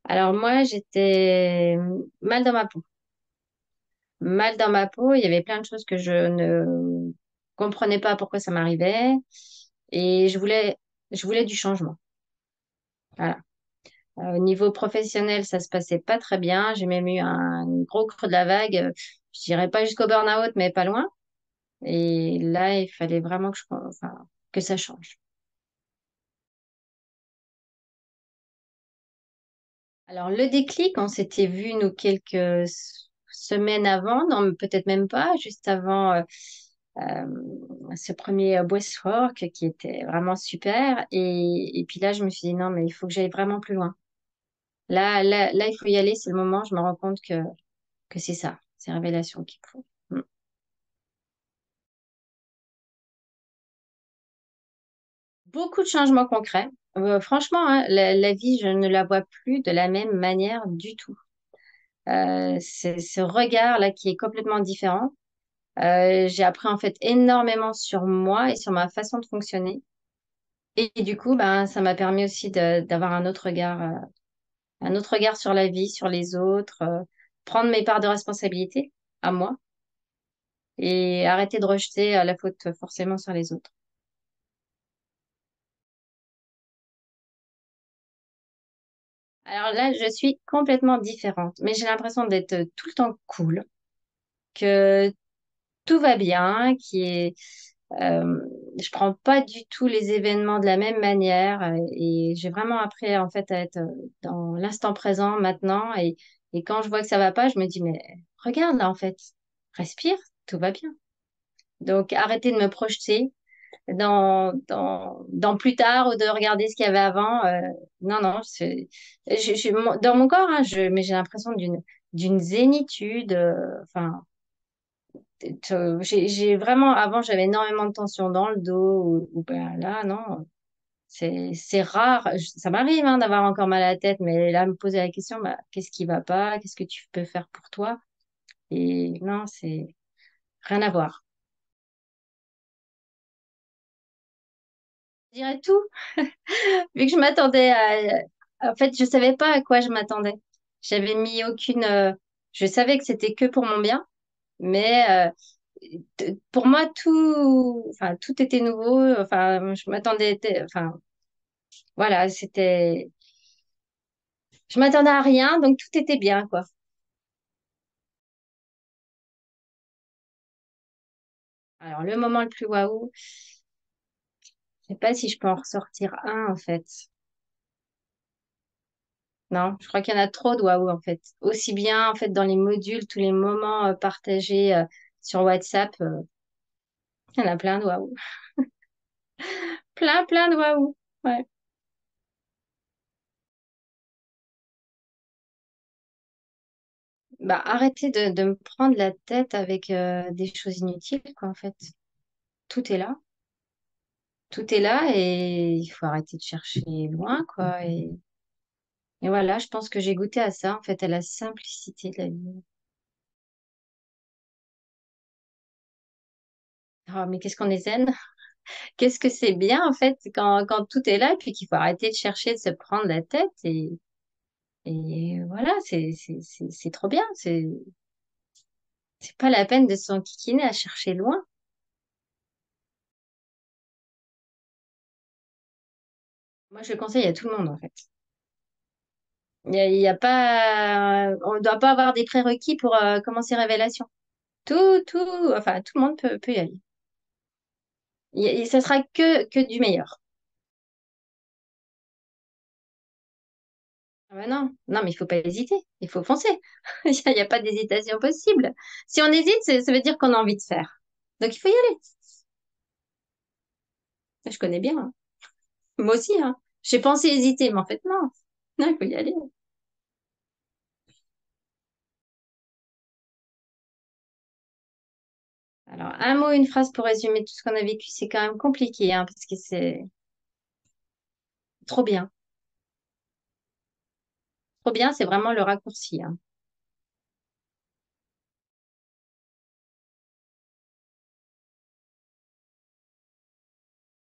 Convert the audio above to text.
Alors moi, j'étais mal dans ma peau. Mal dans ma peau, il y avait plein de choses que je ne comprenais pas pourquoi ça m'arrivait et je voulais du changement. Voilà. Au niveau professionnel, ça se passait pas très bien. J'ai même eu un gros creux de la vague. Je dirais pas jusqu'au burn-out, mais pas loin. Et là, il fallait vraiment enfin, que ça change. Alors, le déclic, on s'était vu, nous, quelques semaines avant, non, peut-être même pas, juste avant ce premier breathwork qui était vraiment super. Et puis là, je me suis dit, non, mais il faut que j'aille vraiment plus loin. Là, il faut y aller, c'est le moment, je me rends compte que c'est ça, c'est révélation qu'il faut. Mm. Beaucoup de changements concrets. Franchement, hein, la vie, je ne la vois plus de la même manière du tout. C'est ce regard-là qui est complètement différent. J'ai appris en fait énormément sur moi et sur ma façon de fonctionner. Et du coup, ben, ça m'a permis aussi d'avoir un autre regard sur la vie, sur les autres, prendre mes parts de responsabilité à moi et arrêter de rejeter la faute forcément sur les autres. Alors là, je suis complètement différente, mais j'ai l'impression d'être tout le temps cool, que tout va bien, Euh, je prends pas du tout les événements de la même manière et j'ai vraiment appris en fait à être dans l'instant présent maintenant et quand je vois que ça va pas, je me dis mais regarde là en fait, respire, tout va bien. Donc arrêtez de me projeter dans plus tard ou de regarder ce qu'il y avait avant. Non, non, dans mon corps, hein, mais j'ai l'impression d'une zénitude. Enfin, j'ai vraiment, avant, j'avais énormément de tension dans le dos, ou ben là, non, c'est rare. Ça m'arrive hein, d'avoir encore mal à la tête, mais là, me poser la question, bah, qu'est-ce qui va pas? Qu'est-ce que tu peux faire pour toi? Et non, c'est rien à voir. Je dirais tout, vu que je m'attendais à. En fait, je savais pas à quoi je m'attendais. J'avais mis aucune. Je savais que c'était que pour mon bien, mais pour moi, enfin, tout était nouveau. Enfin, je m'attendais. Enfin, voilà, je m'attendais à rien, donc tout était bien, quoi. Alors, le moment le plus waouh, je sais pas si je peux en ressortir un, en fait. Non, je crois qu'il y en a trop de waouh, en fait. Aussi bien, en fait, dans les modules, tous les moments partagés sur WhatsApp, il y en a plein de waouh. Plein, plein de waouh. Ouais. Bah, arrêtez de me prendre la tête avec des choses inutiles, quoi, en fait. Tout est là. Tout est là et il faut arrêter de chercher loin, quoi. Et voilà, je pense que j'ai goûté à ça, en fait, à la simplicité de la vie. Oh, mais qu'est-ce qu'on est zen? Qu'est-ce que c'est bien, en fait, quand tout est là, et puis qu'il faut arrêter de chercher, de se prendre la tête. Et voilà, c'est trop bien. C'est pas la peine de s'enquiquiner à chercher loin. Moi, je le conseille à tout le monde, en fait. Il y a pas, on ne doit pas avoir des prérequis pour commencer Révélation. Tout, enfin, tout le monde peut y aller. Ça sera que du meilleur. Ah bah non, non, mais il faut pas hésiter, il faut foncer. Il n'y a pas d'hésitation possible. Si on hésite, ça veut dire qu'on a envie de faire. Donc il faut y aller. Je connais bien, hein. Moi aussi, hein. J'ai pensé hésiter, mais en fait, non. Non, il faut y aller. Alors, un mot, une phrase pour résumer tout ce qu'on a vécu, c'est quand même compliqué, hein, parce que c'est trop bien. Trop bien, c'est vraiment le raccourci, hein.